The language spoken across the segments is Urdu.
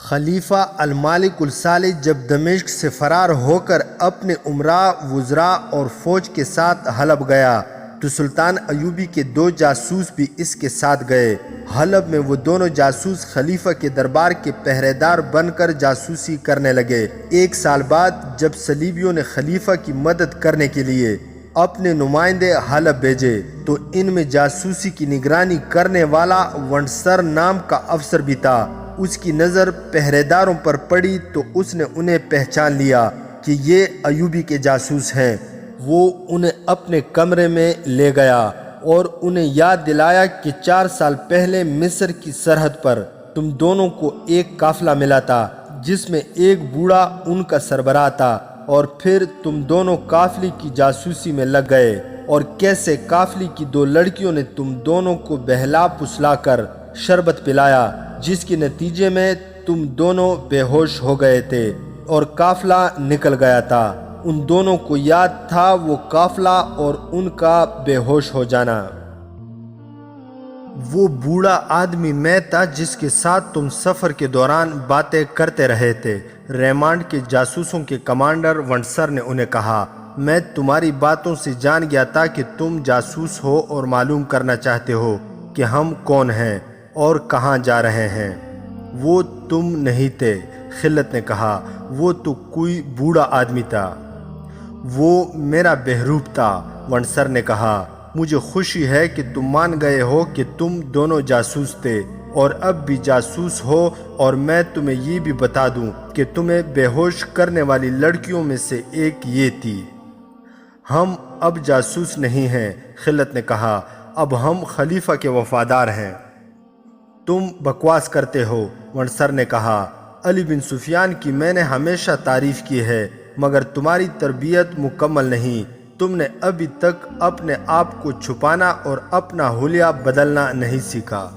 خلیفہ المالک الثالث جب دمشق سے فرار ہو کر اپنے امراء، وزراء اور فوج کے ساتھ حلب گیا تو سلطان ایوبی کے 2 جاسوس بھی اس کے ساتھ گئے۔ حلب میں وہ دونوں جاسوس خلیفہ کے دربار کے پہرے دار بن کر جاسوسی کرنے لگے۔ 1 سال بعد جب صلیبیوں نے خلیفہ کی مدد کرنے کے لیے اپنے نمائندے حلب بھیجے تو ان میں جاسوسی کی نگرانی کرنے والا ونڈسر نام کا افسر بھی تھا۔ اس کی نظر پہرے داروں پر پڑی تو اس نے انہیں پہچان لیا کہ یہ ایوبی کے جاسوس ہیں۔ وہ انہیں اپنے کمرے میں لے گیا اور انہیں یاد دلایا کہ 4 سال پہلے مصر کی سرحد پر تم دونوں کو ایک قافلہ ملا تھا جس میں ایک بوڑھا ان کا سربراہ تھا، اور پھر تم دونوں قافلے کی جاسوسی میں لگ گئے، اور کیسے قافلے کی 2 لڑکیوں نے تم دونوں کو بہلا پسلا کر شربت پلایا، جس کے نتیجے میں تم دونوں بے ہوش ہو گئے تھے اور قافلہ نکل گیا تھا۔ ان دونوں کو یاد تھا وہ قافلہ اور ان کا بے ہوش ہو جانا۔ وہ بوڑھا آدمی میں تھا جس کے ساتھ تم سفر کے دوران باتیں کرتے رہے تھے۔ ریمانڈ کے جاسوسوں کے کمانڈر ونڈسر نے انہیں کہا، میں تمہاری باتوں سے جان گیا تھا کہ تم جاسوس ہو اور معلوم کرنا چاہتے ہو کہ ہم کون ہیں اور کہاں جا رہے ہیں۔ وہ تم نہیں تھے، خلت نے کہا، وہ تو کوئی بوڑھا آدمی تھا۔ وہ میرا بہروپ تھا، ونڈسر نے کہا۔ مجھے خوشی ہے کہ تم مان گئے ہو کہ تم دونوں جاسوس تھے اور اب بھی جاسوس ہو، اور میں تمہیں یہ بھی بتا دوں کہ تمہیں بے ہوش کرنے والی لڑکیوں میں سے ایک یہ تھی۔ ہم اب جاسوس نہیں ہیں، خلت نے کہا، اب ہم خلیفہ کے وفادار ہیں۔ تم بکواس کرتے ہو، ونڈسر نے کہا۔ علی بن سفیان کی میں نے ہمیشہ تعریف کی ہے، مگر تمہاری تربیت مکمل نہیں۔ تم نے ابھی تک اپنے آپ کو چھپانا اور اپنا حلیہ بدلنا نہیں سیکھا۔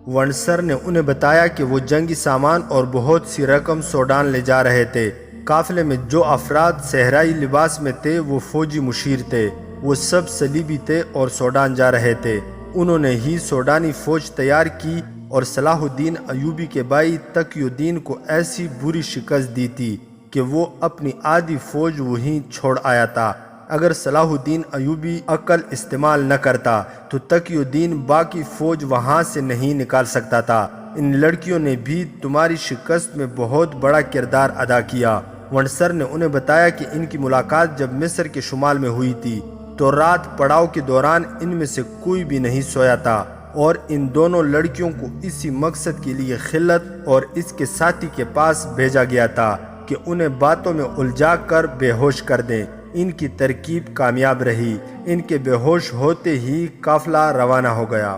ونڈسر نے انہیں بتایا کہ وہ جنگی سامان اور بہت سی رقم سوڈان لے جا رہے تھے۔ قافلے میں جو افراد صحرائی لباس میں تھے وہ فوجی مشیر تھے، وہ سب صلیبی تھے اور سوڈان جا رہے تھے۔ انہوں نے ہی سوڈانی فوج تیار کی اور صلاح الدین ایوبی کے بھائی تقی الدین کو ایسی بری شکست دی تھی کہ وہ اپنی آدھی فوج وہیں چھوڑ آیا تھا۔ اگر صلاح الدین ایوبی عقل استعمال نہ کرتا تو تقی الدین باقی فوج وہاں سے نہیں نکال سکتا تھا۔ ان لڑکیوں نے بھی تمہاری شکست میں بہت بڑا کردار ادا کیا۔ ونڈسر نے انہیں بتایا کہ ان کی ملاقات جب مصر کے شمال میں ہوئی تھی تو رات پڑاؤ کے دوران ان میں سے کوئی بھی نہیں سویا تھا، اور ان دونوں لڑکیوں کو اسی مقصد کے لیے خلت اور اس کے ساتھی کے پاس بھیجا گیا تھا کہ انہیں باتوں میں الجھا کر بے ہوش کر دیں۔ ان کی ترکیب کامیاب رہی۔ ان کے بے ہوش ہوتے ہی قافلہ روانہ ہو گیا۔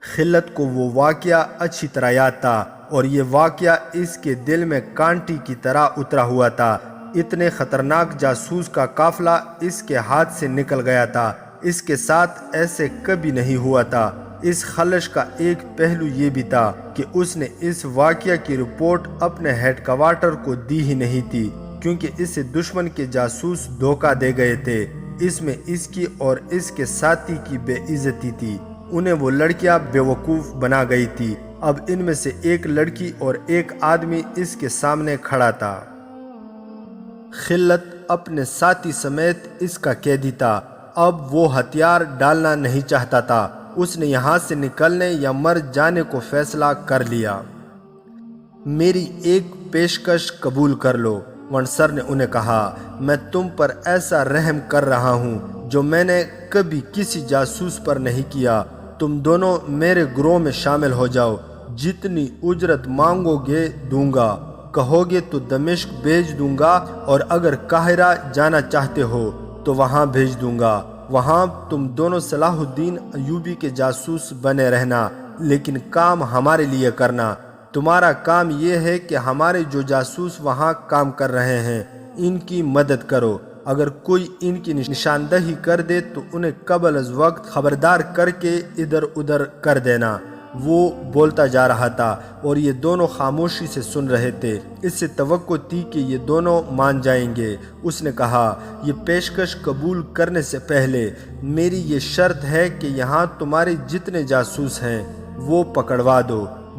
خلت کو وہ واقعہ اچھی طرح یاد تھا، اور یہ واقعہ اس کے دل میں کانٹی کی طرح اترا ہوا تھا۔ اتنے خطرناک جاسوس کا قافلہ اس کے ہاتھ سے نکل گیا تھا، اس کے ساتھ ایسے کبھی نہیں ہوا تھا۔ اس خلش کا ایک پہلو یہ بھی تھا کہ اس نے اس واقعہ کی رپورٹ اپنے ہیڈ کوارٹر کو دی ہی نہیں تھی، کیونکہ اسے دشمن کے جاسوس دھوکہ دے گئے تھے۔ اس میں اس کی اور اس کے ساتھی کی بے عزتی تھی۔ انہیں وہ لڑکیاں بیوقوف بنا گئی تھی۔ اب ان میں سے ایک لڑکی اور ایک آدمی اس کے سامنے کھڑا تھا۔ خلت اپنے ساتھی سمیت اس کا قیدی تھا۔ اب وہ ہتھیار ڈالنا نہیں چاہتا تھا۔ اس نے یہاں سے نکلنے یا مر جانے کو فیصلہ کر لیا۔ میری ایک پیشکش قبول کر لو، ونڈسر نے انہیں کہا۔ میں تم پر ایسا رحم کر رہا ہوں جو میں نے کبھی کسی جاسوس پر نہیں کیا۔ تم دونوں میرے گروہ میں شامل ہو جاؤ۔ جتنی اجرت مانگو گے دوں گا، کہو گے تو دمشق بھیج دوں گا، اور اگر قاہرہ جانا چاہتے ہو تو وہاں بھیج دوں گا۔ وہاں تم دونوں صلاح الدین ایوبی کے جاسوس بنے رہنا، لیکن کام ہمارے لیے کرنا۔ تمہارا کام یہ ہے کہ ہمارے جو جاسوس وہاں کام کر رہے ہیں ان کی مدد کرو۔ اگر کوئی ان کی نشاندہی کر دے تو انہیں قبل از وقت خبردار کر کے ادھر ادھر کر دینا۔ وہ بولتا جا رہا تھا اور یہ دونوں خاموشی سے سن رہے تھے۔ اس سے توقع تھی کہ یہ دونوں مان جائیں گے۔ اس نے کہا، یہ پیشکش قبول کرنے سے پہلے میری یہ شرط ہے کہ یہاں تمہارے جتنے جاسوس ہیں وہ پکڑوا دو۔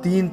3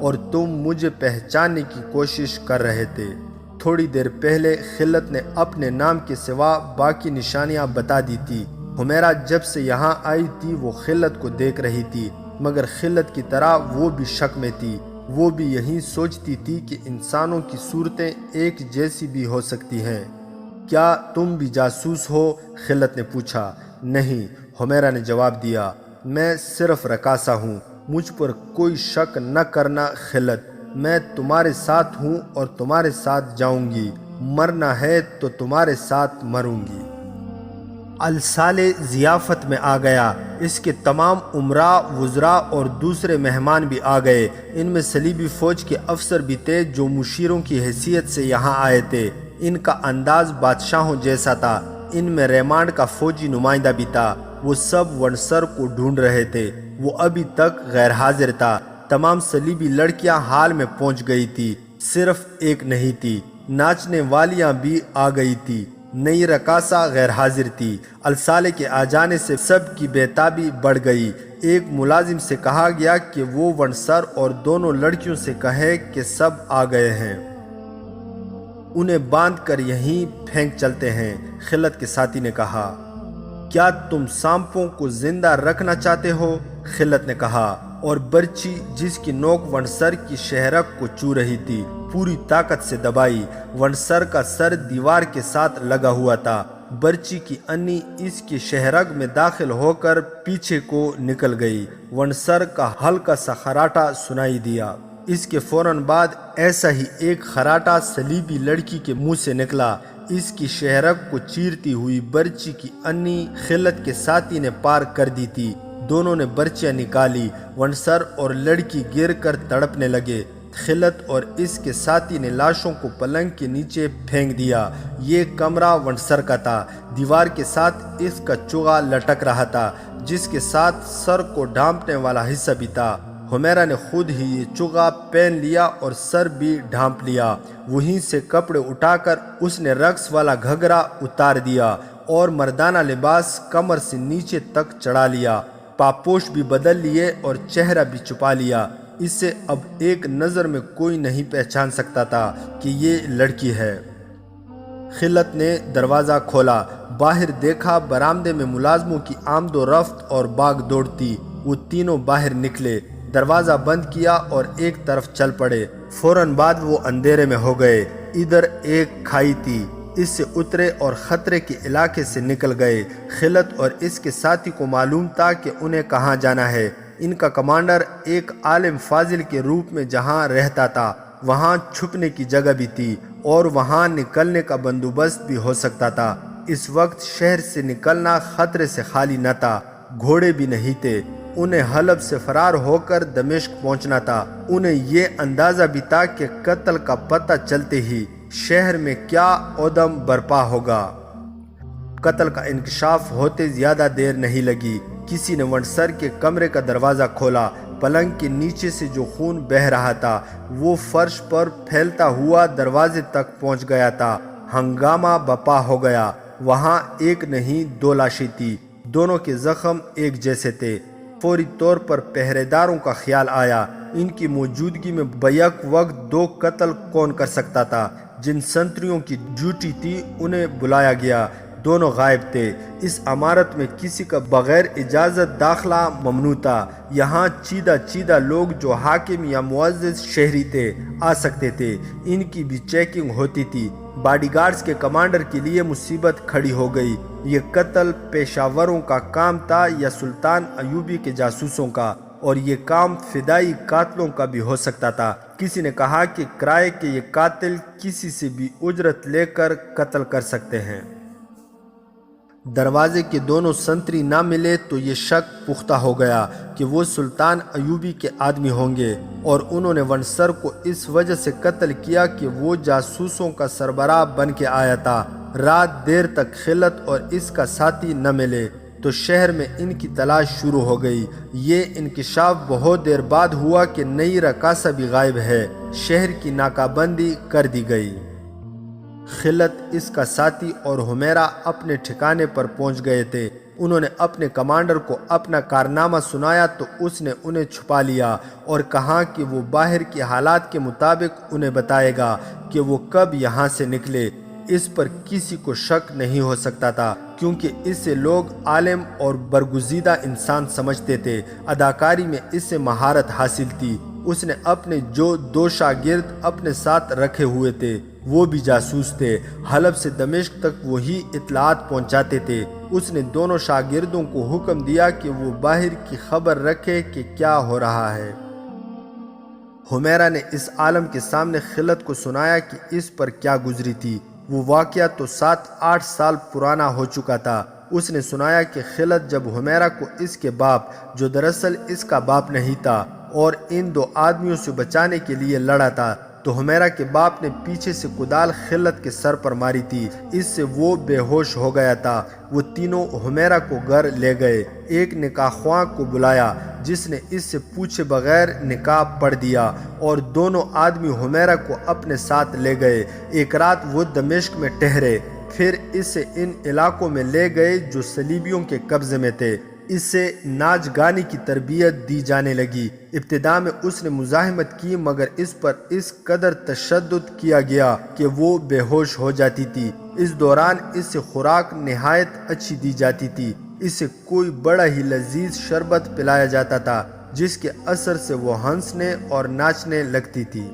اور تم مجھے پہچاننے کی کوشش کر رہے تھے۔ تھوڑی دیر پہلے خلت نے اپنے نام کے سوا باقی نشانیاں بتا دی تھی۔ حمیرہ جب سے یہاں آئی تھی وہ خلت کو دیکھ رہی تھی، مگر خلت کی طرح وہ بھی شک میں تھی۔ وہ بھی یہی سوچتی تھی کہ انسانوں کی صورتیں ایک جیسی بھی ہو سکتی ہیں۔ کیا تم بھی جاسوس ہو؟ خلت نے پوچھا۔ نہیں، حمیرہ نے جواب دیا، میں صرف رقاصہ ہوں۔ مجھ پر کوئی شک نہ کرنا خلت، میں تمہارے ساتھ ہوں اور تمہارے ساتھ جاؤں گی، مرنا ہے تو تمہارے ساتھ مروں گی۔ الصالح ضیافت میں آ گیا۔ اس کے تمام امراء، وزراء اور دوسرے مہمان بھی آ گئے۔ ان میں صلیبی فوج کے افسر بھی تھے جو مشیروں کی حیثیت سے یہاں آئے تھے۔ ان کا انداز بادشاہوں جیسا تھا۔ ان میں ریمانڈ کا فوجی نمائندہ بھی تھا۔ وہ سب ونسر کو ڈھونڈ رہے تھے۔ وہ ابھی تک غیر حاضر تھا۔ تمام صلیبی لڑکیاں حال میں پہنچ گئی تھی، صرف ایک نہیں تھی۔ ناچنے والیاں بھی آ گئی تھی، نئی رقاصہ غیر حاضر تھی۔ الصالح کے آ جانے سے سب کی بے تابی بڑھ گئی۔ ایک ملازم سے کہا گیا کہ وہ ونسر اور دونوں لڑکیوں سے کہے کہ سب آ گئے ہیں، انہیں باندھ کر یہیں پھینک چلتے ہیں۔ خلت کے ساتھی نے کہا، کیا تم سانپوں کو زندہ رکھنا چاہتے ہو؟ خلت نے کہا، اور برچی جس کی نوک ونسر کی شہرک کو چو رہی تھی پوری طاقت سے دبائی۔ ونسر کا سر دیوار کے ساتھ لگا ہوا تھا۔ برچی کی انی اس کی شہرگ میں داخل ہو کر پیچھے کو نکل گئی۔ ونسر کا ہلکا سا خراٹا سنائی دیا۔ اس کے فوراً بعد ایسا ہی ایک خراٹا صلیبی لڑکی کے منہ سے نکلا۔ اس کی شہرگ کو چیرتی ہوئی برچی کی انی خلت کے ساتھی نے پار کر دی تھی۔ دونوں نے برچیاں نکالی۔ ونسر اور لڑکی گر کر تڑپنے لگے۔ خلت اور اس کے ساتھی نے لاشوں کو پلنگ کے نیچے پھینک دیا۔ یہ کمرہ ونسر کا تھا۔ دیوار کے ساتھ اس کا چوغا لٹک رہا تھا، جس کے ساتھ سر کو ڈھانپنے والا حصہ بھی تھا۔ حمیرہ نے خود ہی یہ چوغا پہن لیا اور سر بھی ڈھانپ لیا۔ وہیں سے کپڑے اٹھا کر اس نے رقص والا گھگھرا اتار دیا اور مردانہ لباس کمر سے نیچے تک چڑھا لیا۔ پاپوش بھی بدل لیے اور چہرہ بھی چھپا لیا۔ اس سے اب ایک نظر میں کوئی نہیں پہچان سکتا تھا کہ یہ لڑکی ہے۔ خلت نے دروازہ کھولا، باہر دیکھا برآمدے میں ملازموں کی آمد و رفت اور باغ دوڑ تھی۔ وہ تینوں باہر نکلے، دروازہ بند کیا اور ایک طرف چل پڑے۔ فوراً بعد وہ اندھیرے میں ہو گئے۔ ادھر ایک کھائی تھی، اس سے اترے اور خطرے کے علاقے سے نکل گئے۔ خلت اور اس کے ساتھی کو معلوم تھا کہ انہیں کہاں جانا ہے۔ ان کا کمانڈر ایک عالم فاضل کے روپ میں جہاں رہتا تھا وہاں چھپنے کی جگہ بھی تھی اور وہاں نکلنے کا بندوبست بھی ہو سکتا تھا۔ اس وقت شہر سے نکلنا خطرے سے خالی نہ تھا۔ گھوڑے بھی نہیں تھے۔ انہیں حلب سے فرار ہو کر دمشق پہنچنا تھا۔ انہیں یہ اندازہ بھی تھا کہ قتل کا پتہ چلتے ہی شہر میں کیا عدم برپا ہوگا۔ قتل کا انکشاف ہوتے زیادہ دیر نہیں لگی۔ کسی نے ونسر کے کمرے کا دروازہ کھولا۔ پلنگ کے نیچے سے جو خون بہہ رہا تھا وہ فرش پر پھیلتا ہوا دروازے تک پہنچ گیا تھا۔ ہنگامہ بپا ہو گیا۔ وہاں ایک نہیں دو لاشیں تھی۔ دونوں کے زخم ایک جیسے تھے۔ فوری طور پر پہرے داروں کا خیال آیا، ان کی موجودگی میں بیک وقت دو قتل کون کر سکتا تھا؟ جن سنتریوں کی ڈیوٹی تھی انہیں بلایا گیا، دونوں غائب تھے۔ اس عمارت میں کسی کا بغیر اجازت داخلہ ممنوع تھا۔ یہاں چیدہ لوگ جو حاکم یا معزز شہری تھے آ سکتے تھے۔ ان کی بھی چیکنگ ہوتی تھی۔ باڈی گارڈز کے کمانڈر کے لیے مصیبت کھڑی ہو گئی۔ یہ قتل پیشاوروں کا کام تھا یا سلطان ایوبی کے جاسوسوں کا، اور یہ کام فدائی قاتلوں کا بھی ہو سکتا تھا۔ کسی نے کہا کہ کرائے کے یہ قاتل کسی سے بھی اجرت لے کر قتل کر سکتے ہیں۔ دروازے کے دونوں سنتری نہ ملے تو یہ شک پختہ ہو گیا کہ وہ سلطان ایوبی کے آدمی ہوں گے، اور انہوں نے ونسر کو اس وجہ سے قتل کیا کہ وہ جاسوسوں کا سربراہ بن کے آیا تھا۔ رات دیر تک خلت اور اس کا ساتھی نہ ملے تو شہر میں ان کی تلاش شروع ہو گئی۔ یہ انکشاف بہت دیر بعد ہوا کہ نئی رقاصہ بھی غائب ہے۔ شہر کی ناکہ بندی کر دی گئی۔ خلت، اس کا ساتھی اور حمیرہ اپنے ٹھکانے پر پہنچ گئے تھے۔ انہوں نے اپنے کمانڈر کو اپنا کارنامہ سنایا تو اس نے انہیں چھپا لیا اور کہا کہ وہ باہر کے حالات کے مطابق انہیں بتائے گا کہ وہ کب یہاں سے نکلے۔ اس پر کسی کو شک نہیں ہو سکتا تھا کیونکہ اسے لوگ عالم اور برگزیدہ انسان سمجھتے تھے۔ اداکاری میں اسے مہارت حاصل تھی۔ اس نے اپنے جو 2 شاگرد اپنے ساتھ رکھے ہوئے تھے وہ بھی جاسوس تھے۔ حلب سے دمشق تک وہی اطلاعات پہنچاتے تھے۔ اس نے دونوں شاگردوں کو حکم دیا کہ وہ باہر کی خبر رکھے کہ کیا ہو رہا ہے۔ حمیرہ نے اس عالم کے سامنے خلت کو سنایا کہ اس پر کیا گزری تھی۔ وہ واقعہ تو 7-8 سال پرانا ہو چکا تھا۔ اس نے سنایا کہ خلت جب حمیرہ کو اس کے باپ، جو دراصل اس کا باپ نہیں تھا، اور ان 2 آدمیوں سے بچانے کے لیے لڑا تھا تو حمیرہ کے باپ نے پیچھے سے کدال خلت کے سر پر ماری تھی۔ اس سے وہ بے ہوش ہو گیا تھا۔ وہ تینوں حمیرہ کو گھر لے گئے۔ ایک نکاح خواں کو بلایا جس نے اس سے پوچھے بغیر نکاح پڑھ دیا اور دونوں آدمی حمیرہ کو اپنے ساتھ لے گئے۔ ایک رات وہ دمشق میں ٹھہرے، پھر اسے ان علاقوں میں لے گئے جو صلیبیوں کے قبضے میں تھے۔ اسے ناچ گانے کی تربیت دی جانے لگی۔ ابتدا میں اس نے مزاحمت کی مگر اس پر اس قدر تشدد کیا گیا کہ وہ بے ہوش ہو جاتی تھی۔ اس دوران اسے خوراک نہایت اچھی دی جاتی تھی۔ اسے کوئی بڑا ہی لذیذ شربت پلایا جاتا تھا جس کے اثر سے وہ ہنسنے اور ناچنے لگتی تھی۔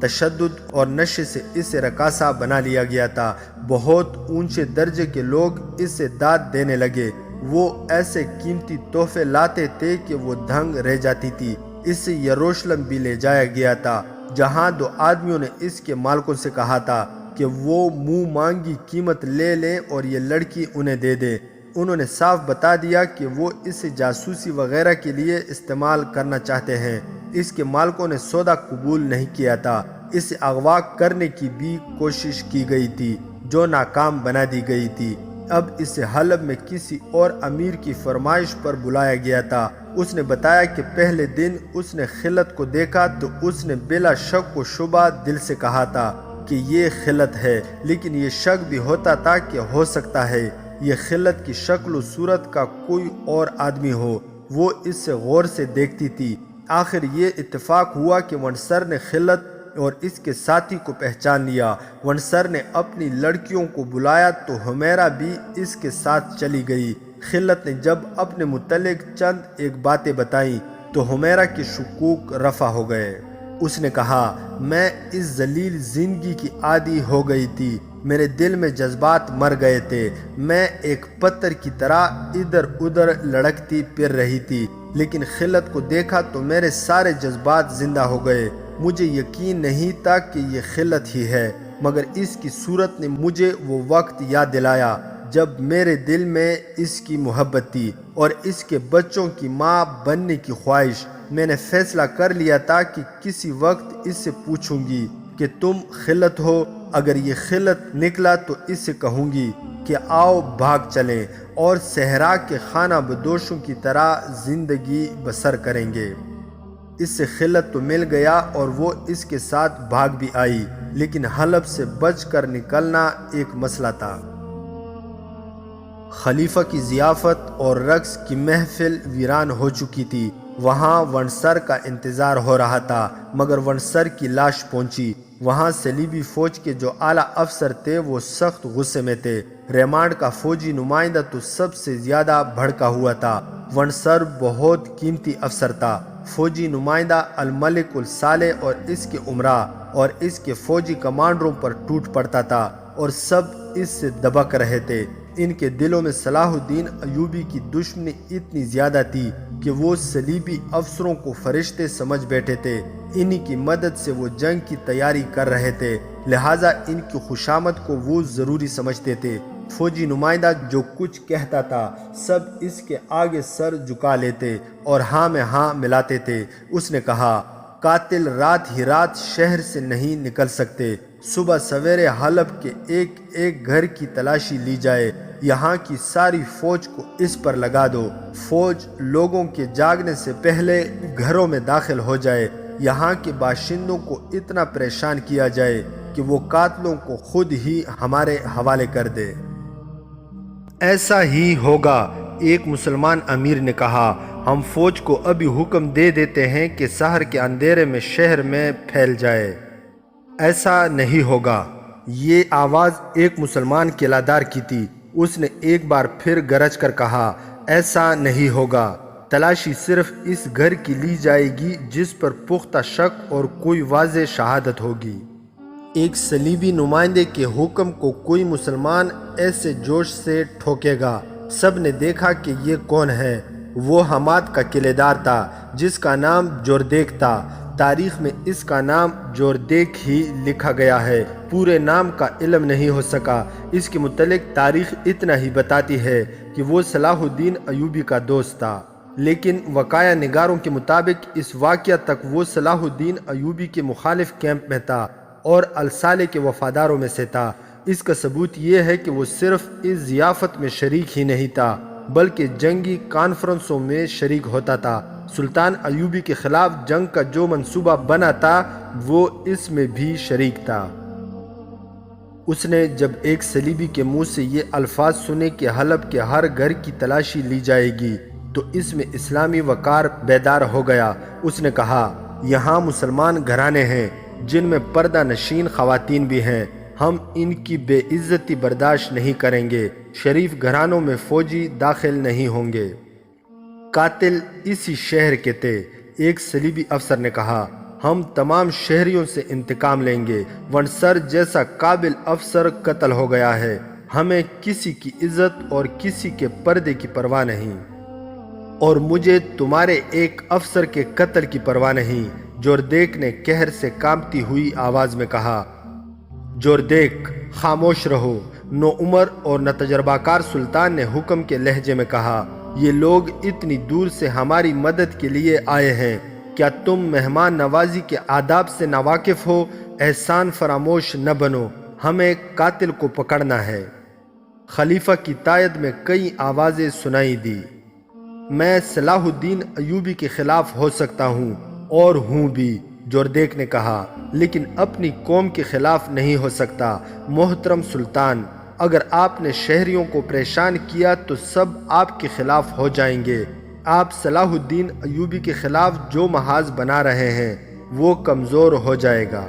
تشدد اور نشے سے اسے رقاصہ بنا لیا گیا تھا۔ بہت اونچے درجے کے لوگ اسے داد دینے لگے۔ وہ ایسے قیمتی تحفے لاتے تھے کہ وہ دھنگ رہ جاتی تھی۔ اسے یروشلم بھی لے جایا گیا تھا جہاں 2 آدمیوں نے اس کے مالکوں سے کہا تھا کہ وہ منہ مانگی قیمت لے لیں اور یہ لڑکی انہیں دے دیں۔ انہوں نے صاف بتا دیا کہ وہ اسے جاسوسی وغیرہ کے لیے استعمال کرنا چاہتے ہیں۔ اس کے مالکوں نے سودا قبول نہیں کیا تھا۔ اسے اغوا کرنے کی بھی کوشش کی گئی تھی جو ناکام بنا دی گئی تھی۔ اب اسے حلب میں کسی اور امیر کی فرمائش پر بلایا گیا تھا۔ اس نے بتایا کہ پہلے دن اس نے خلت کو دیکھا تو اس نے بلا شک و شبہ دل سے کہا تھا کہ یہ خلت ہے، لیکن یہ شک بھی ہوتا تھا کہ ہو سکتا ہے یہ خلت کی شکل و صورت کا کوئی اور آدمی ہو۔ وہ اس سے غور سے دیکھتی تھی۔ آخر یہ اتفاق ہوا کہ ونسر نے خلت اور اس کے ساتھی کو پہچان لیا۔ ونسر نے اپنی لڑکیوں کو بلایا تو حمیرہ بھی اس کے ساتھ چلی گئی۔ خلت نے جب اپنے متعلق چند ایک باتیں بتائیں تو حمیرہ کے شکوک رفع ہو گئے۔ اس نے کہا، میں اس ذلیل زندگی کی عادی ہو گئی تھی۔ میرے دل میں جذبات مر گئے تھے۔ میں ایک پتھر کی طرح ادھر ادھر لڑکتی پھر رہی تھی، لیکن خلت کو دیکھا تو میرے سارے جذبات زندہ ہو گئے۔ مجھے یقین نہیں تھا کہ یہ خلت ہی ہے، مگر اس کی صورت نے مجھے وہ وقت یاد دلایا جب میرے دل میں اس کی محبت تھی اور اس کے بچوں کی ماں بننے کی خواہش۔ میں نے فیصلہ کر لیا تھا کہ کسی وقت اس سے پوچھوں گی کہ تم خلت ہو۔ اگر یہ خلت نکلا تو اس سے کہوں گی کہ آؤ بھاگ چلیں اور صحرا کے خانہ بدوشوں کی طرح زندگی بسر کریں گے۔ اس سے خلت تو مل گیا اور وہ اس کے ساتھ بھاگ بھی آئی، لیکن حلب سے بچ کر نکلنا ایک مسئلہ تھا۔ خلیفہ کی ضیافت اور رقص کی محفل ویران ہو چکی تھی۔ وہاں ونسر کا انتظار ہو رہا تھا، مگر ونسر کی لاش پہنچی۔ وہاں صلیبی فوج کے جو اعلیٰ افسر تھے وہ سخت غصے میں تھے۔ ریمانڈ کا فوجی نمائندہ تو سب سے زیادہ بھڑکا ہوا تھا۔ ونسر بہت قیمتی افسر تھا۔ فوجی نمائندہ الملک الصالح اور اس کے امراء اور اس کے فوجی کمانڈروں پر ٹوٹ پڑتا تھا اور سب اس سے دبک رہے تھے۔ ان کے دلوں میں صلاح الدین ایوبی کی دشمنی اتنی زیادہ تھی کہ وہ صلیبی افسروں کو فرشتے سمجھ بیٹھے تھے۔ انہی کی مدد سے وہ جنگ کی تیاری کر رہے تھے، لہٰذا ان کی خوشامد کو وہ ضروری سمجھتے تھے۔ فوجی نمائندہ جو کچھ کہتا تھا سب اس کے آگے سر جھکا لیتے اور ہاں میں ہاں ملاتے تھے۔ اس نے کہا، قاتل رات ہی رات شہر سے نہیں نکل سکتے۔ صبح سویرے حلب کے ایک ایک گھر کی تلاشی لی جائے۔ یہاں کی ساری فوج کو اس پر لگا دو۔ فوج لوگوں کے جاگنے سے پہلے گھروں میں داخل ہو جائے۔ یہاں کے باشندوں کو اتنا پریشان کیا جائے کہ وہ قاتلوں کو خود ہی ہمارے حوالے کر دے۔ ایسا ہی ہوگا۔ ایک مسلمان امیر نے کہا، ہم فوج کو ابھی حکم دے دیتے ہیں کہ سحر کے اندھیرے میں شہر میں پھیل جائے۔ ایسا نہیں ہوگا۔ یہ آواز ایک مسلمان کیلادار کی تھی۔ اس نے ایک بار پھر گرج کر کہا، ایسا نہیں ہوگا۔ تلاشی صرف اس گھر کی لی جائے گی جس پر پختہ شک اور کوئی واضح شہادت ہوگی۔ ایک صلیبی نمائندے کے حکم کو کوئی مسلمان ایسے جوش سے ٹھوکے گا۔ سب نے دیکھا کہ یہ کون ہے۔ وہ حماد کا قلعےدار تھا جس کا نام جوردیک تھا۔ تاریخ میں اس کا نام جوردیک ہی لکھا گیا ہے، پورے نام کا علم نہیں ہو سکا۔ اس کے متعلق تاریخ اتنا ہی بتاتی ہے کہ وہ صلاح الدین ایوبی کا دوست تھا، لیکن وقایع نگاروں کے مطابق اس واقعہ تک وہ صلاح الدین ایوبی کے مخالف کیمپ میں تھا اور الصالح کے وفاداروں میں سے تھا۔ اس کا ثبوت یہ ہے کہ وہ صرف اس ضیافت میں شریک ہی نہیں تھا بلکہ جنگی کانفرنسوں میں شریک ہوتا تھا۔ سلطان ایوبی کے خلاف جنگ کا جو منصوبہ بنا تھا وہ اس میں بھی شریک تھا۔ اس نے جب ایک صلیبی کے منہ سے یہ الفاظ سنے کہ حلب کے ہر گھر کی تلاشی لی جائے گی تو اس میں اسلامی وقار بیدار ہو گیا۔ اس نے کہا، یہاں مسلمان گھرانے ہیں جن میں پردہ نشین خواتین بھی ہیں، ہم ان کی بے عزتی برداشت نہیں کریں گے۔ شریف گھرانوں میں فوجی داخل نہیں ہوں گے۔ قاتل اسی شہر کے تھے۔ ایک صلیبی افسر نے کہا، ہم تمام شہریوں سے انتقام لیں گے۔ ونسر جیسا قابل افسر قتل ہو گیا ہے۔ ہمیں کسی کی عزت اور کسی کے پردے کی پرواہ نہیں، اور مجھے تمہارے ایک افسر کے قتل کی پرواہ نہیں۔ جوردیک نے قہر سے کانپتی ہوئی آواز میں کہا، جوردیک خاموش رہو۔ نو عمر اور نہ تجربہ کار سلطان نے حکم کے لہجے میں کہا، یہ لوگ اتنی دور سے ہماری مدد کے لیے آئے ہیں، کیا تم مہمان نوازی کے آداب سے ناواقف ہو؟ احسان فراموش نہ بنو، ہمیں قاتل کو پکڑنا ہے۔ خلیفہ کی تائید میں کئی آوازیں سنائی دی، میں صلاح الدین ایوبی کے خلاف ہو سکتا ہوں اور ہوں بھی، جوردیک نے کہا، لیکن اپنی قوم کے خلاف نہیں ہو سکتا۔ محترم سلطان، اگر آپ نے شہریوں کو پریشان کیا تو سب آپ کے خلاف ہو جائیں گے۔ آپ صلاح الدین ایوبی کے خلاف جو محاذ بنا رہے ہیں وہ کمزور ہو جائے گا۔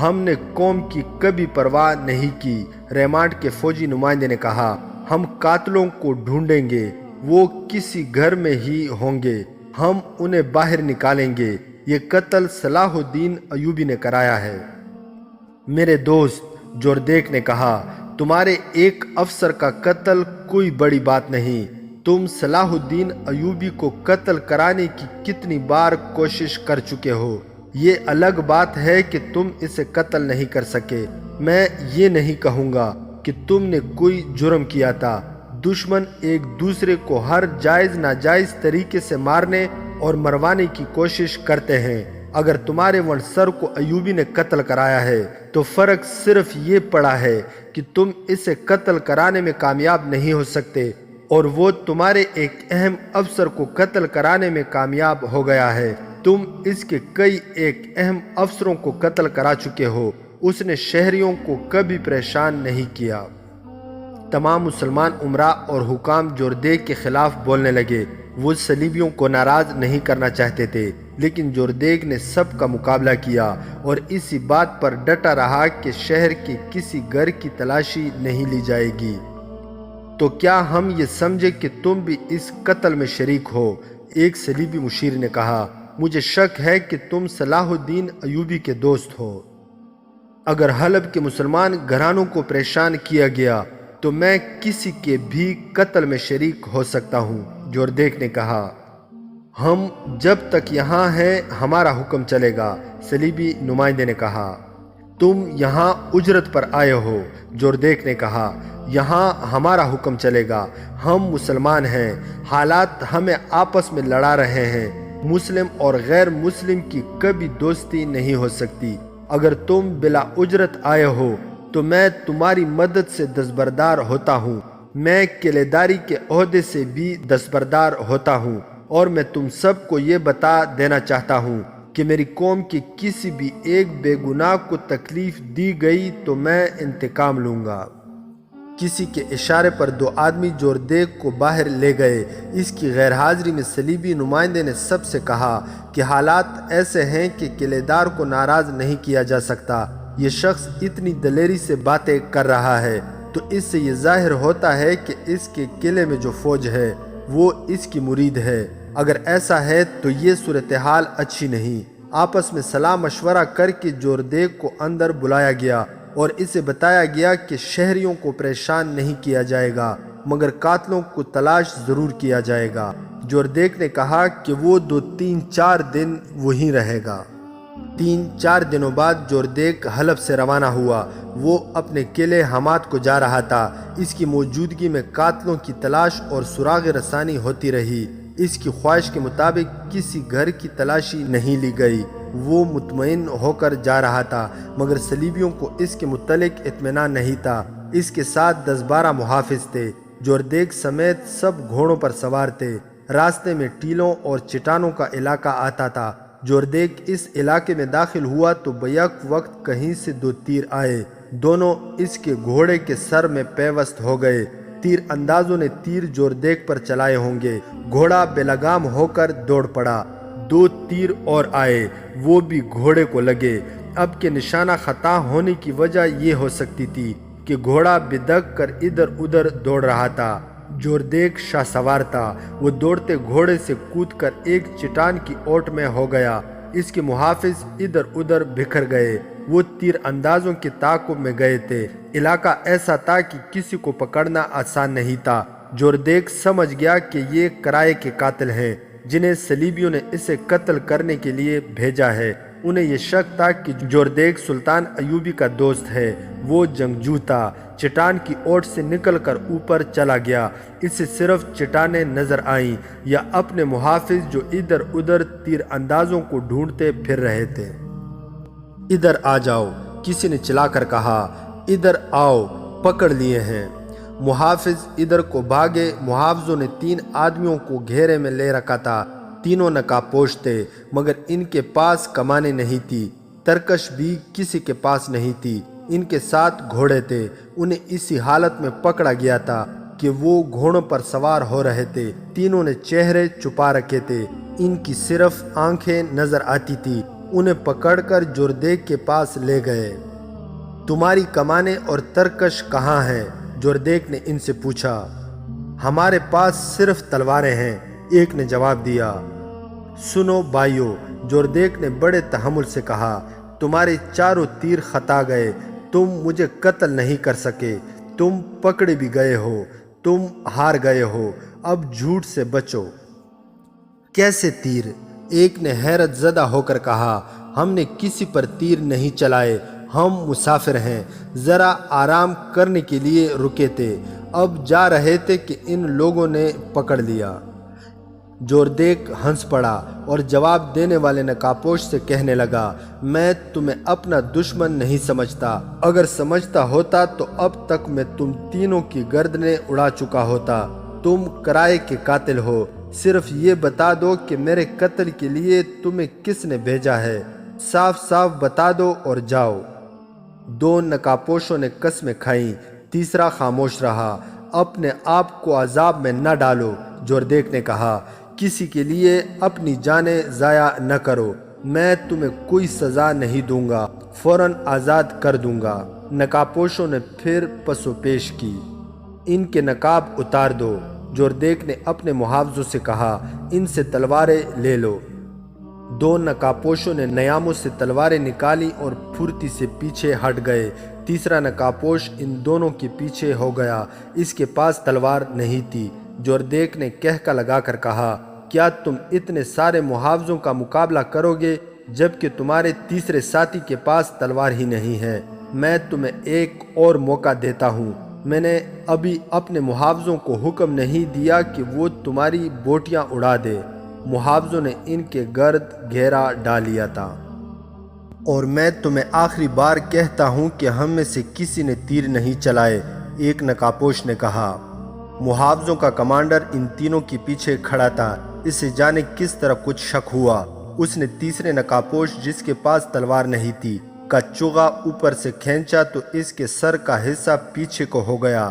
ہم نے قوم کی کبھی پرواہ نہیں کی۔ ریمانڈ کے فوجی نمائندے نے کہا، ہم قاتلوں کو ڈھونڈیں گے، وہ کسی گھر میں ہی ہوں گے، ہم انہیں باہر نکالیں گے۔ یہ قتل صلاح الدین ایوبی نے کرایا ہے۔ میرے دوست، جوردیک نے کہا، تمہارے ایک افسر کا قتل کوئی بڑی بات نہیں۔ تم صلاح الدین ایوبی کو قتل کرانے کی کتنی بار کوشش کر چکے ہو۔ یہ الگ بات ہے کہ تم اسے قتل نہیں کر سکے۔ میں یہ نہیں کہوں گا کہ تم نے کوئی جرم کیا تھا۔ دشمن ایک دوسرے کو ہر جائز ناجائز طریقے سے مارنے اور مروانے کی کوشش کرتے ہیں۔ اگر تمہارے ونسر کو ایوبی نے قتل کرایا ہے تو فرق صرف یہ پڑا ہے کہ تم اسے قتل کرانے میں کامیاب نہیں ہو سکتے، اور وہ تمہارے ایک اہم افسر کو قتل کرانے میں کامیاب ہو گیا ہے۔ تم اس کے کئی ایک اہم افسروں کو قتل کرا چکے ہو۔ اس نے شہریوں کو کبھی پریشان نہیں کیا۔ تمام مسلمان امراء اور حکام جوردیک کے خلاف بولنے لگے۔ وہ صلیبیوں کو ناراض نہیں کرنا چاہتے تھے، لیکن جوردیک نے سب کا مقابلہ کیا اور اسی بات پر ڈٹا رہا کہ شہر کے کسی گھر کی تلاشی نہیں لی جائے گی۔ تو کیا ہم یہ سمجھے کہ تم بھی اس قتل میں شریک ہو؟ ایک صلیبی مشیر نے کہا، مجھے شک ہے کہ تم صلاح الدین ایوبی کے دوست ہو۔ اگر حلب کے مسلمان گھرانوں کو پریشان کیا گیا تو میں کسی کے بھی قتل میں شریک ہو سکتا ہوں۔ جوردیک نے کہا، ہم جب تک یہاں ہیں ہمارا حکم چلے گا۔ صلیبی نمائندے نے کہا، تم یہاں اجرت پر آئے ہو۔ جوردیک نے کہا، یہاں ہمارا حکم چلے گا۔ ہم مسلمان ہیں، حالات ہمیں آپس میں لڑا رہے ہیں۔ مسلم اور غیر مسلم کی کبھی دوستی نہیں ہو سکتی۔ اگر تم بلا اجرت آئے ہو تو میں تمہاری مدد سے دستبردار ہوتا ہوں۔ میں قلعےداری کے عہدے سے بھی دستبردار ہوتا ہوں، اور میں تم سب کو یہ بتا دینا چاہتا ہوں کہ میری قوم کے کسی بھی ایک بے گناہ کو تکلیف دی گئی تو میں انتقام لوں گا۔ کسی کے اشارے پر دو آدمی جوردیگ کو باہر لے گئے۔ اس کی غیر حاضری میں صلیبی نمائندے نے سب سے کہا کہ حالات ایسے ہیں کہ قلعے دار کو ناراض نہیں کیا جا سکتا۔ یہ شخص اتنی دلیری سے باتیں کر رہا ہے تو اس سے یہ ظاہر ہوتا ہے کہ اس کے قلعے میں جو فوج ہے وہ اس کی مرید ہے۔ اگر ایسا ہے تو یہ صورتحال اچھی نہیں۔ آپس میں صلاح مشورہ کر کے جوردیگ کو اندر بلایا گیا اور اسے بتایا گیا کہ شہریوں کو پریشان نہیں کیا جائے گا مگر قاتلوں کو تلاش ضرور کیا جائے گا۔ جوردیگ نے کہا کہ وہ 2-3-4 دن وہیں رہے گا۔ 3-4 دنوں بعد جوردیگ حلب سے روانہ ہوا۔ وہ اپنے قلعے حمات کو جا رہا تھا۔ اس کی موجودگی میں قاتلوں کی تلاش اور سراغ رسانی ہوتی رہی۔ اس کی خواہش کے مطابق کسی گھر کی تلاشی نہیں لی گئی۔ وہ مطمئن ہو کر جا رہا تھا مگر صلیبیوں کو اس کے متعلق اطمینان نہیں تھا۔ اس کے ساتھ 10-12 محافظ تھے۔ جوردیگ سمیت سب گھوڑوں پر سوار تھے۔ راستے میں ٹیلوں اور چٹانوں کا علاقہ آتا تھا۔ جوردیگ اس علاقے میں داخل ہوا تو بیک وقت کہیں سے 2 تیر آئے۔ دونوں اس کے گھوڑے کے سر میں پیوست ہو گئے۔ تیر اندازوں نے تیر جوردیگ پر چلائے ہوں گے۔ گھوڑا بے لگام ہو کر دوڑ پڑا۔ 2 تیر اور آئے، وہ بھی گھوڑے کو لگے۔ اب کے نشانہ خطا ہونے کی وجہ یہ ہو سکتی تھی کہ گھوڑا بدک کر ادھر ادھر دوڑ رہا تھا۔ جوردیگ شاہ سوار تھا۔ وہ دوڑتے گھوڑے سے کود کر ایک چٹان کی اوٹ میں ہو گیا۔ اس کے محافظ ادھر ادھر بکھر گئے۔ وہ تیر اندازوں کے تعاقب میں گئے تھے۔ علاقہ ایسا تھا کہ کسی کو پکڑنا آسان نہیں تھا۔ جوردیگ سمجھ گیا کہ یہ کرائے کے قاتل ہیں جنہیں صلیبیوں نے اسے قتل کرنے کے لیے بھیجا ہے۔ انہیں یہ شک تھا کہ جوردیگ سلطان ایوبی کا دوست ہے۔ وہ جنگجو تھا۔ چٹان کی اوٹ سے نکل کر اوپر چلا گیا۔ اسے صرف چٹانیں نظر آئیں یا اپنے محافظ جو ادھر ادھر تیر اندازوں کو ڈھونڈتے پھر رہے تھے۔ ادھر آ جاؤ، کسی نے چلا کر کہا۔ ادھر آؤ، پکڑ لیے ہیں۔ محافظ ادھر کو بھاگے۔ محافظوں نے 3 آدمیوں کو گھیرے میں لے رکھا تھا۔ تینوں نقاب پوش تھے مگر ان کے پاس کمانیں نہیں تھی۔ ترکش بھی کسی کے پاس نہیں تھی۔ ان کے ساتھ گھوڑے تھے۔ انہیں اسی حالت میں پکڑا گیا تھا کہ وہ گھوڑوں پر سوار ہو رہے تھے۔ تینوں نے چہرے چھپا رکھے تھے۔ ان کی صرف آنکھیں نظر آتی تھی۔ انہیں پکڑ کر جوردیگ کے پاس لے گئے۔ تمہاری کمانیں اور ترکش کہاں ہیں؟ جوردیگ نے ان سے پوچھا۔ ہمارے پاس صرف تلواریں ہیں، ایک نے جواب دیا۔ سنو بھائیو، جوردیگ نے بڑے تحمل سے کہا، تمہارے چاروں تیر خطا گئے۔ تم مجھے قتل نہیں کر سکے۔ تم پکڑے بھی گئے ہو۔ تم ہار گئے ہو۔ اب جھوٹ سے بچو۔ کیسے تیر؟ ایک نے حیرت زدہ ہو کر کہا، ہم نے کسی پر تیر نہیں چلائے۔ ہم مسافر ہیں، ذرا آرام کرنے کے لیے رکے تھے۔ اب جا رہے تھے کہ ان لوگوں نے پکڑ لیا۔ جوردیگ ہنس پڑا اور جواب دینے والے نقابپوش سے کہنے لگا، میں تمہیں اپنا دشمن نہیں سمجھتا۔ اگر سمجھتا ہوتا تو اب تک میں تم تینوں کی گردنیں اڑا چکا ہوتا۔ تم کرائے کے قاتل ہو۔ صرف یہ بتا دو کہ میرے قتل کے لیے تمہیں کس نے بھیجا ہے۔ صاف صاف بتا دو اور جاؤ۔ 2 نقابپوشوں نے قسمیں کھائیں۔ تیسرا خاموش رہا۔ اپنے آپ کو عذاب میں نہ ڈالو، جوردیگ نے کہا۔ کسی کے لیے اپنی جانیں ضائع نہ کرو۔ میں تمہیں کوئی سزا نہیں دوں گا، فوراً آزاد کر دوں گا۔ نقابپوشوں نے پھر پس و پیش کی۔ ان کے نقاب اتار دو، جوردیگ نے اپنے محافظوں سے کہا۔ ان سے تلواریں لے لو۔ 2 نقابپوشوں نے نیاموں سے تلواریں نکالی اور پھرتی سے پیچھے ہٹ گئے۔ تیسرا نقابپوش ان دونوں کے پیچھے ہو گیا۔ اس کے پاس تلوار نہیں تھی۔ جوردیگ نے کہکا لگا کر کہا، کیا تم اتنے سارے محافظوں کا مقابلہ کرو گے جبکہ تمہارے تیسرے ساتھی کے پاس تلوار ہی نہیں ہے؟ میں تمہیں ایک اور موقع دیتا ہوں۔ میں نے ابھی اپنے محافظوں کو حکم نہیں دیا کہ وہ تمہاری بوٹیاں اڑا دے۔ محافظوں نے ان کے گرد گھیرا ڈال لیا تھا۔ اور میں تمہیں آخری بار کہتا ہوں کہ ہم میں سے کسی نے تیر نہیں چلائے، ایک نقابپوش نے کہا۔ محافظوں کا کمانڈر ان تینوں کے پیچھے کھڑا تھا۔ اسے جانے کس طرح کچھ شک ہوا۔ اس نے تیسرے نقابپوش جس کے پاس تلوار نہیں تھی کا چوغا اوپر سے کھینچا تو اس کے سر کا حصہ پیچھے کو ہو گیا۔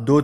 2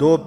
2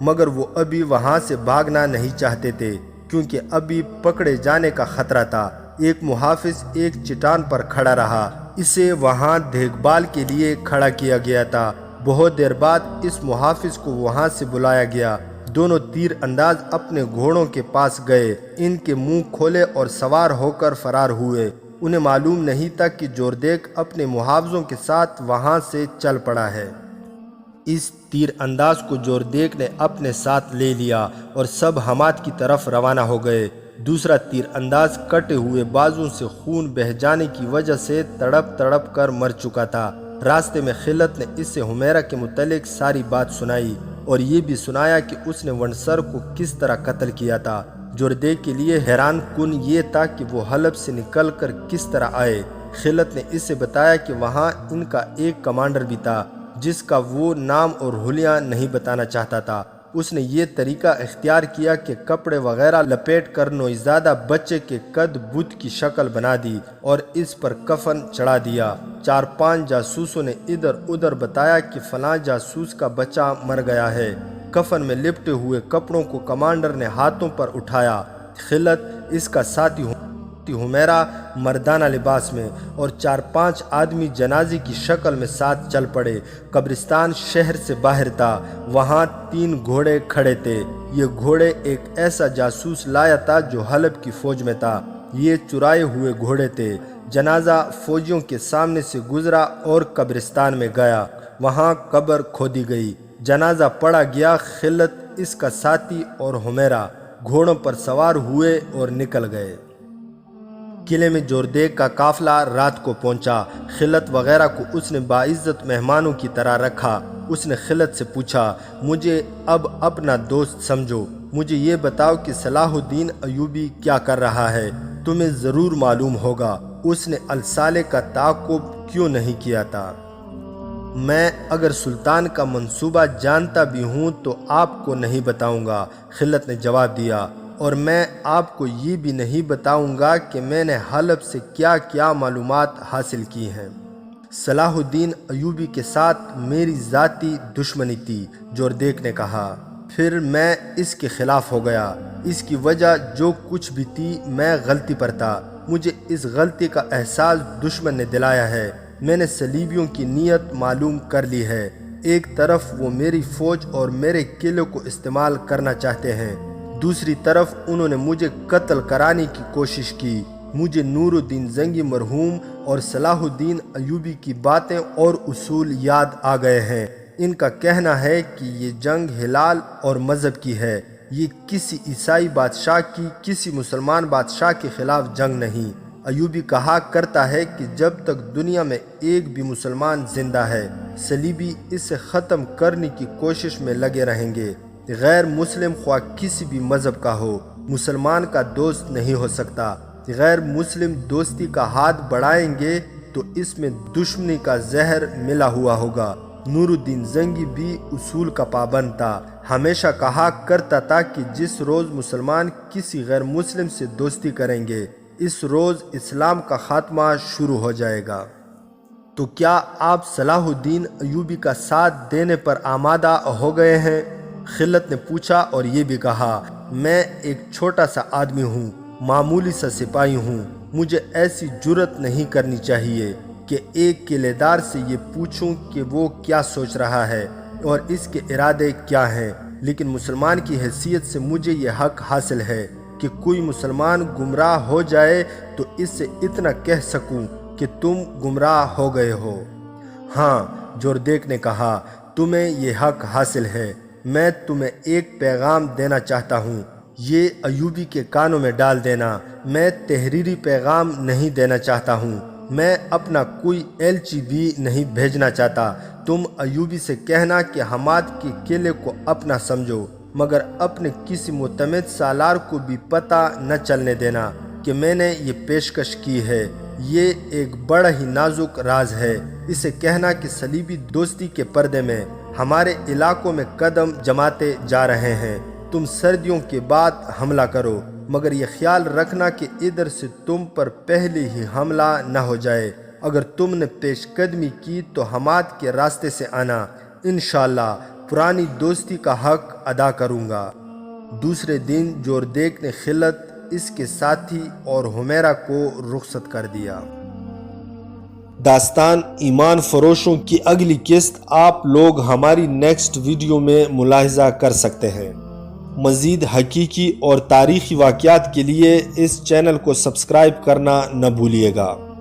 مگر وہ ابھی وہاں سے بھاگنا نہیں چاہتے تھے کیونکہ ابھی پکڑے جانے کا خطرہ تھا۔ ایک محافظ ایک چٹان پر کھڑا رہا، اسے وہاں دیکھ بھال کے لیے کھڑا کیا گیا تھا۔ بہت دیر بعد اس محافظ کو وہاں سے بلایا گیا۔ دونوں تیر انداز اپنے گھوڑوں کے پاس گئے، ان کے منہ کھولے اور سوار ہو کر فرار ہوئے۔ انہیں معلوم نہیں تھا کہ جوردیک اپنے محافظوں کے ساتھ وہاں سے چل پڑا ہے۔ اس تیر انداز کو جوردیک نے اپنے ساتھ لے لیا اور سب حمات کی طرف روانہ ہو گئے۔ دوسرا تیر انداز کٹے ہوئے بازوں سے خون بہہ جانے کی وجہ سے تڑپ تڑپ کر مر چکا تھا۔ راستے میں خلت نے اس سے حمیرہ کے متعلق ساری بات سنائی اور یہ بھی سنایا کہ اس نے ونڈسر کو کس طرح قتل کیا تھا۔ جوردیک کے لیے حیران کن یہ تھا کہ وہ حلب سے نکل کر کس طرح آئے۔ خلت نے اس سے بتایا کہ وہاں ان کا ایک کمانڈر بھی تھا جس کا وہ نام اور حلیہ نہیں بتانا چاہتا تھا۔ اس نے یہ طریقہ اختیار کیا کہ کپڑے وغیرہ لپیٹ کر نوزائیدہ بچے کے قد بت کی شکل بنا دی اور اس پر کفن چڑھا دیا۔ 4-5 جاسوسوں نے ادھر ادھر بتایا کہ فلاں جاسوس کا بچہ مر گیا ہے۔ کفن میں لپٹے ہوئے کپڑوں کو کمانڈر نے ہاتھوں پر اٹھایا۔ خلت، اس کا ساتھی حمیرہ مردانہ لباس میں اور 4-5 آدمی جنازے کی شکل میں ساتھ چل پڑے۔ قبرستان شہر سے باہر تھا، وہاں 3 گھوڑے کھڑے تھے۔ یہ گھوڑے ایک ایسا جاسوس لایا تھا جو حلب کی فوج میں تھا۔ یہ چرائے ہوئے گھوڑے تھے۔ جنازہ فوجیوں کے سامنے سے گزرا اور قبرستان میں گیا، وہاں قبر کھودی گئی۔ جنازہ پڑا گیا۔ خلت، اس کا ساتھی اور حمیرہ گھوڑوں پر سوار ہوئے اور نکل گئے۔ قلعے میں جوردیک کا قافلہ رات کو پہنچا۔ خلت وغیرہ کو اس نے باعزت مہمانوں کی طرح رکھا۔ اس نے خلت سے پوچھا، مجھے اب اپنا دوست سمجھو، مجھے یہ بتاؤ کہ صلاح الدین ایوبی کیا کر رہا ہے؟ تمہیں ضرور معلوم ہوگا اس نے الصالح کا تعاقب کیوں نہیں کیا تھا۔ میں اگر سلطان کا منصوبہ جانتا بھی ہوں تو آپ کو نہیں بتاؤں گا، خلت نے جواب دیا، اور میں آپ کو یہ بھی نہیں بتاؤں گا کہ میں نے حلب سے کیا کیا معلومات حاصل کی ہیں۔ صلاح الدین ایوبی کے ساتھ میری ذاتی دشمنی تھی، جوردیک نے کہا، پھر میں اس کے خلاف ہو گیا۔ اس کی وجہ جو کچھ بھی تھی میں غلطی پر تھا۔ مجھے اس غلطی کا احساس دشمن نے دلایا ہے۔ میں نے صلیبیوں کی نیت معلوم کر لی ہے۔ ایک طرف وہ میری فوج اور میرے قلعے کو استعمال کرنا چاہتے ہیں، دوسری طرف انہوں نے مجھے قتل کرانے کی کوشش کی۔ مجھے نور الدین زنگی مرحوم اور صلاح الدین ایوبی کی باتیں اور اصول یاد آ گئے ہیں۔ ان کا کہنا ہے کہ یہ جنگ ہلال اور مذہب کی ہے، یہ کسی عیسائی بادشاہ کی کسی مسلمان بادشاہ کے خلاف جنگ نہیں۔ ایوبی کہا کرتا ہے کہ جب تک دنیا میں ایک بھی مسلمان زندہ ہے، صلیبی اسے ختم کرنے کی کوشش میں لگے رہیں گے۔ غیر مسلم خواہ کسی بھی مذہب کا ہو، مسلمان کا دوست نہیں ہو سکتا۔ غیر مسلم دوستی کا ہاتھ بڑھائیں گے تو اس میں دشمنی کا زہر ملا ہوا ہوگا۔ نور الدین زنگی بھی اصول کا پابند تھا، ہمیشہ کہا کرتا تھا کہ جس روز مسلمان کسی غیر مسلم سے دوستی کریں گے، اس روز اسلام کا خاتمہ شروع ہو جائے گا۔ تو کیا آپ صلاح الدین ایوبی کا ساتھ دینے پر آمادہ ہو گئے ہیں؟ خلت نے پوچھا اور یہ بھی کہا، میں ایک چھوٹا سا آدمی ہوں، معمولی سا سپاہی ہوں، مجھے ایسی جرت نہیں کرنی چاہیے کہ ایک قلعے دار سے یہ پوچھوں کہ وہ کیا سوچ رہا ہے اور اس کے ارادے کیا ہیں، لیکن مسلمان کی حیثیت سے مجھے یہ حق حاصل ہے کہ کوئی مسلمان گمراہ ہو جائے تو اس سے اتنا کہہ سکوں کہ تم گمراہ ہو گئے ہو۔ ہاں، جوردیک نے کہا، تمہیں یہ حق حاصل ہے۔ میں تمہیں ایک پیغام دینا چاہتا ہوں، یہ ایوبی کے کانوں میں ڈال دینا۔ میں تحریری پیغام نہیں دینا چاہتا ہوں، میں اپنا کوئی ایلچی بھی نہیں بھیجنا چاہتا۔ تم ایوبی سے کہنا کہ حماد کے قلعے کو اپنا سمجھو، مگر اپنے کسی معتمد سالار کو بھی پتہ نہ چلنے دینا کہ میں نے یہ پیشکش کی ہے۔ یہ ایک بڑا ہی نازک راز ہے۔ اسے کہنا کہ صلیبی دوستی کے پردے میں ہمارے علاقوں میں قدم جماتے جا رہے ہیں۔ تم سردیوں کے بعد حملہ کرو، مگر یہ خیال رکھنا کہ ادھر سے تم پر پہلے ہی حملہ نہ ہو جائے۔ اگر تم نے پیش قدمی کی تو حماد کے راستے سے آنا، انشاءاللہ پرانی دوستی کا حق ادا کروں گا۔ دوسرے دن جوردیک نے خلت، اس کے ساتھی اور حمیرہ کو رخصت کر دیا۔ داستان ایمان فروشوں کی اگلی قسط آپ لوگ ہماری نیکسٹ ویڈیو میں ملاحظہ کر سکتے ہیں۔ مزید حقیقی اور تاریخی واقعات کے لیے اس چینل کو سبسکرائب کرنا نہ بھولیے گا۔